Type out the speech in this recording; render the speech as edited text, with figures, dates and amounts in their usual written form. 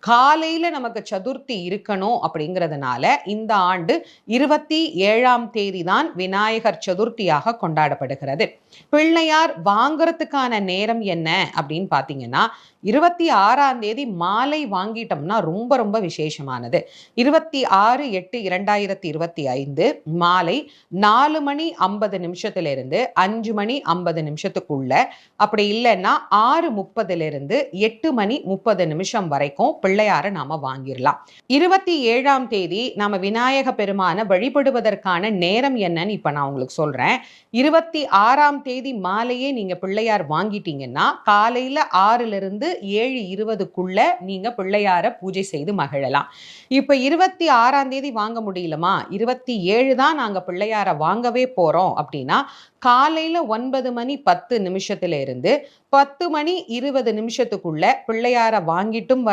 காலையில நமக்கு சதுர்த்தி இருக்கணும் அப்படிங்கிறதுனால இந்த ஆண்டு 27ஆம் தேதி தான் விநாயகர் சதுர்த்தியாக கொண்டாடப்படுகிறது. பிள்ளையார் வாங்குறதுக்கான நேரம் என்ன அப்படின்னு பார்த்தீங்கன்னா, 26ஆம் தேதி மாலை வாங்கிட்டோம்னா ரொம்ப ரொம்ப விசேஷமானது. 26/8/2025 மாலை 4 மணி 50 நிமிஷத்திலிருந்து 5 மணி 50 நிமிஷத்துக்குள்ள, அப்படி இல்லைன்னா 6:30லிருந்து 8 மணி 30 நிமிஷம் வரைக்கும் பிள்ளையார நாம வாங்கிடலாம். 27ஆம் தேதி நாம விநாயக பெருமான வழிபடுவதற்கான நேரம் என்னன்னு இப்ப நான் உங்களுக்கு சொல்றேன். 26ஆம் தேதி மாலையே நீங்க பிள்ளையார் வாங்கிட்டீங்கன்னா காலையில 6லிருந்து 7:20க்குள்ள நீங்க பிள்ளையார பூஜை செய்து மகிழலாம். இப்ப 26ஆம் தேதி வாங்க முடியலமா, 27 தான் நாங்க பிள்ளையார வாங்கவே போறோம் அப்படின்னா, காலையில 9 மணி 10 நிமிஷத்துல இருந்து 10 மணி 20 நிமிஷத்துக்குள்ள பிள்ளையார வாங்கிட்டும்